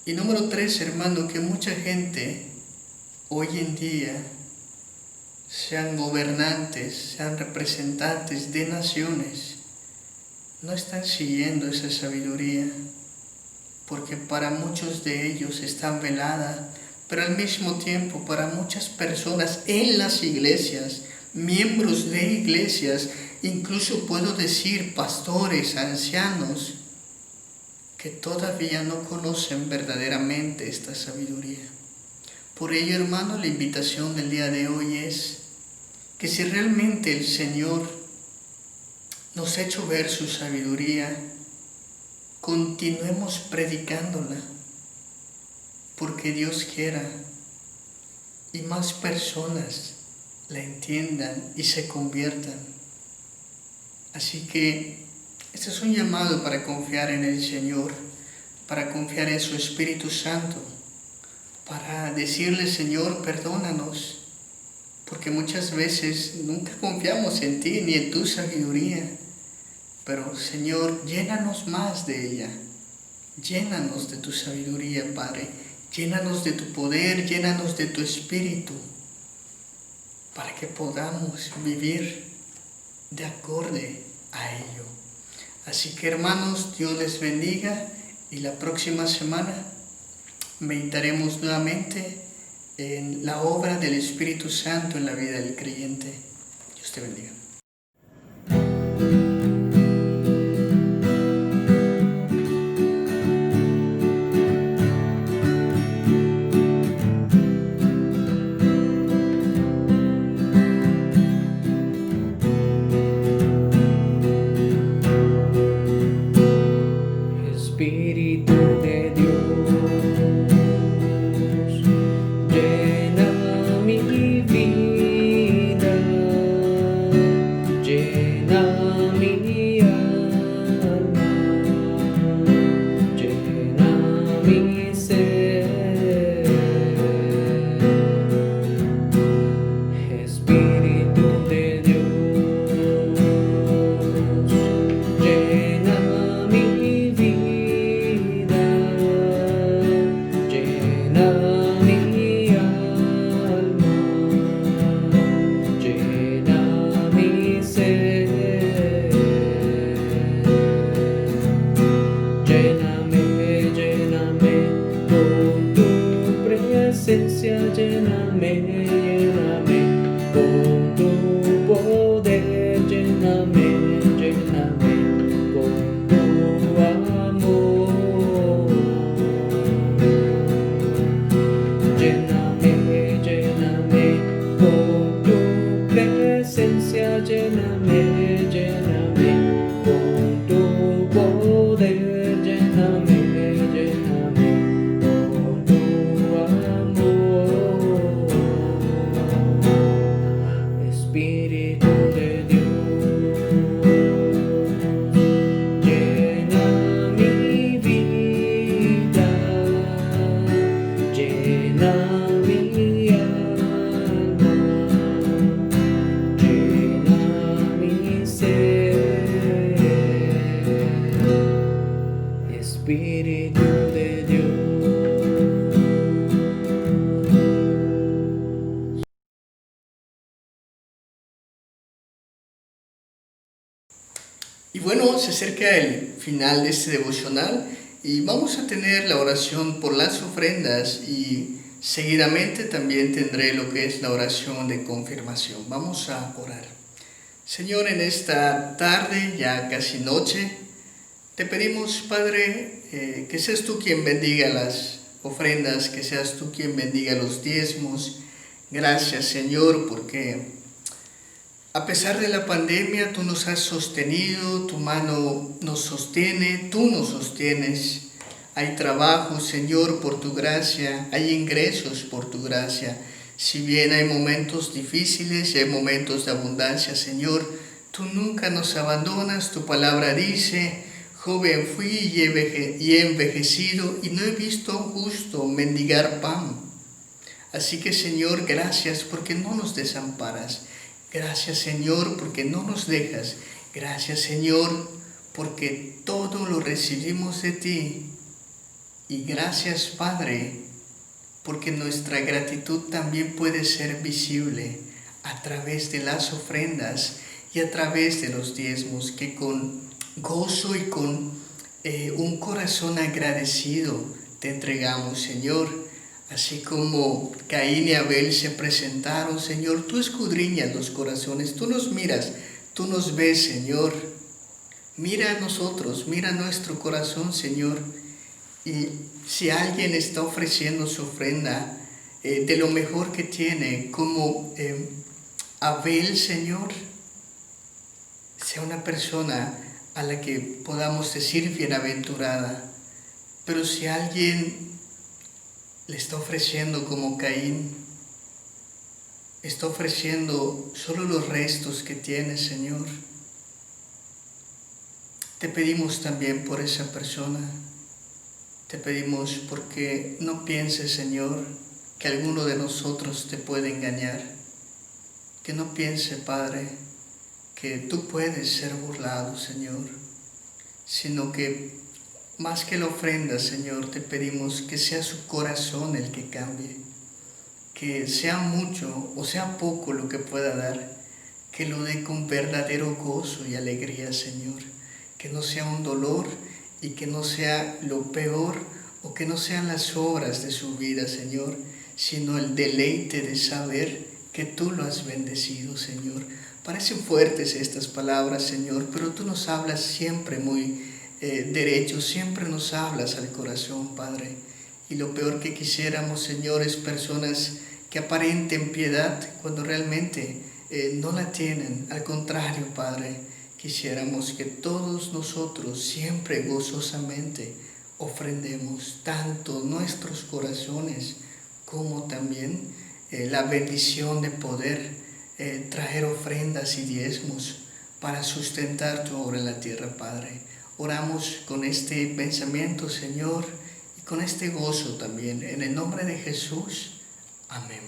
Y número 3, hermano, que mucha gente hoy en día, sean gobernantes, sean representantes de naciones, no están siguiendo esa sabiduría, porque para muchos de ellos están velada, pero al mismo tiempo para muchas personas en las iglesias, miembros de iglesias, incluso puedo decir pastores, ancianos, que todavía no conocen verdaderamente esta sabiduría. Por ello, hermano, la invitación del día de hoy es que si realmente el Señor nos ha hecho ver su sabiduría, continuemos predicándola, porque Dios quiera y más personas la entiendan y se conviertan. Así que este es un llamado para confiar en el Señor, para confiar en su Espíritu Santo, para decirle: Señor, perdónanos, porque muchas veces nunca confiamos en ti ni en tu sabiduría. Pero Señor, llénanos más de ella, llénanos de tu sabiduría, Padre, llénanos de tu poder, llénanos de tu Espíritu, para que podamos vivir de acorde a ello. Así que, hermanos, Dios les bendiga, y la próxima semana meditaremos nuevamente en la obra del Espíritu Santo en la vida del creyente. Dios te bendiga. mi ser. Espíritu de Dios, llena mi vida, llena mi alma, llena mi ser. Lléname, lléname con tu presencia, lléname, lléname con tu poder, lléname, lléname con tu amor. Lléname, lléname con tu presencia, lléname, lléname con tu poder, lléname, lléname con tu amor. Espíritu de Dios, llena mi vida, llena mi alma, llena mi ser. Espíritu de Dios. Y bueno, se acerca el final de este devocional y vamos a tener la oración por las ofrendas y seguidamente también tendré lo que es la oración de confirmación. Vamos a orar. Señor, en esta tarde, ya casi noche, te pedimos, Padre, que seas tú quien bendiga las ofrendas, que seas tú quien bendiga los diezmos. Gracias, Señor, porque a pesar de la pandemia, tú nos has sostenido, tu mano nos sostiene, tú nos sostienes. Hay trabajo, Señor, por tu gracia, hay ingresos por tu gracia. Si bien hay momentos difíciles y hay momentos de abundancia, Señor, tú nunca nos abandonas. Tu palabra dice: joven fui y he envejecido y no he visto a un justo mendigar pan. Así que, Señor, gracias porque no nos desamparas. Gracias, Señor, porque no nos dejas. Gracias, Señor, porque todo lo recibimos de ti. Y gracias, Padre, porque nuestra gratitud también puede ser visible a través de las ofrendas y a través de los diezmos, que con gozo y con un corazón agradecido te entregamos, Señor. Así como Caín y Abel se presentaron, Señor, tú escudriñas los corazones, tú nos miras, tú nos ves, Señor. Mira a nosotros, mira nuestro corazón, Señor. Y si alguien está ofreciendo su ofrenda de lo mejor que tiene, como Abel, Señor, sea una persona a la que podamos decir bienaventurada. Pero si alguien le está ofreciendo como Caín, está ofreciendo solo los restos que tiene, Señor, te pedimos también por esa persona. Te pedimos porque no pienses, Señor, que alguno de nosotros te puede engañar. Que no piense, Padre, que tú puedes ser burlado, Señor, sino que más que la ofrenda, Señor, te pedimos que sea su corazón el que cambie, que sea mucho o sea poco lo que pueda dar, que lo dé con verdadero gozo y alegría, Señor, que no sea un dolor y que no sea lo peor o que no sean las obras de su vida, Señor, sino el deleite de saber que tú lo has bendecido, Señor. Parecen fuertes estas palabras, Señor, pero tú nos hablas siempre muy derecho, siempre nos hablas al corazón, Padre. Y lo peor que quisiéramos, Señor, es personas que aparenten piedad cuando realmente no la tienen. Al contrario, Padre, quisiéramos que todos nosotros siempre gozosamente ofrendemos tanto nuestros corazones como también la bendición de poder traer ofrendas y diezmos para sustentar tu obra en la tierra, Padre. Oramos con este pensamiento, Señor, y con este gozo también. En el nombre de Jesús, amén.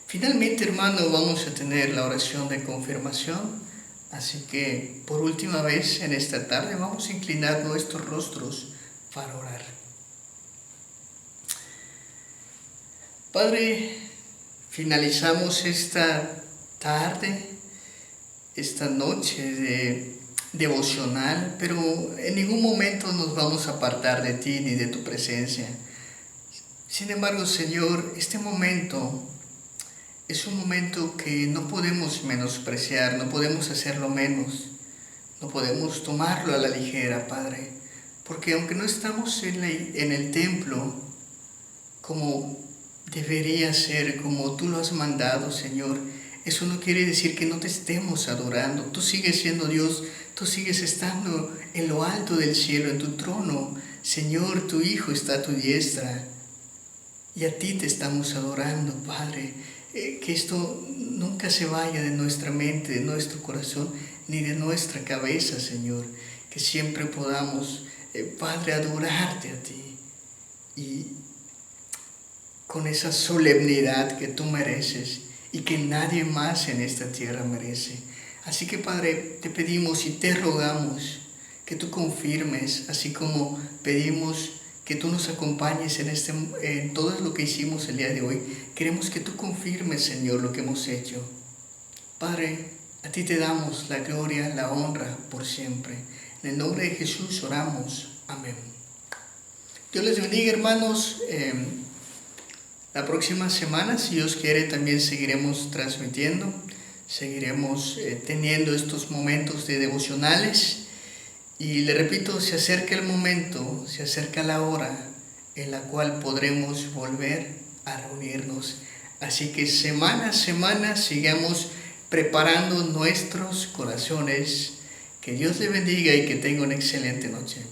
Finalmente, hermano, vamos a tener la oración de confirmación, así que por última vez en esta tarde vamos a inclinar nuestros rostros para orar. Padre, finalizamos esta tarde, esta noche de devocional, pero en ningún momento nos vamos a apartar de ti ni de tu presencia. Sin embargo, Señor, este momento es un momento que no podemos menospreciar, no podemos hacerlo menos, no podemos tomarlo a la ligera, Padre, porque aunque no estamos en el templo como debería ser, como tú lo has mandado, Señor, eso no quiere decir que no te estemos adorando. Tú sigues siendo Dios, tú sigues estando en lo alto del cielo, en tu trono. Señor, tu Hijo está a tu diestra y a ti te estamos adorando, Padre. Que esto nunca se vaya de nuestra mente, de nuestro corazón, ni de nuestra cabeza, Señor. Que siempre podamos, Padre, adorarte a ti y con esa solemnidad que tú mereces y que nadie más en esta tierra merece. Así que, Padre, te pedimos y te rogamos que tú confirmes, así como pedimos que tú nos acompañes en todo lo que hicimos el día de hoy. Queremos que tú confirmes, Señor, lo que hemos hecho. Padre, a ti te damos la gloria, la honra por siempre. En el nombre de Jesús oramos. Amén. Dios les bendiga, hermanos. La próxima semana, si Dios quiere, también seguiremos transmitiendo. Seguiremos teniendo estos momentos de devocionales. Y le repito, se acerca el momento, se acerca la hora en la cual podremos volver a reunirnos. Así que semana a semana sigamos preparando nuestros corazones. Que Dios le bendiga y que tenga una excelente noche.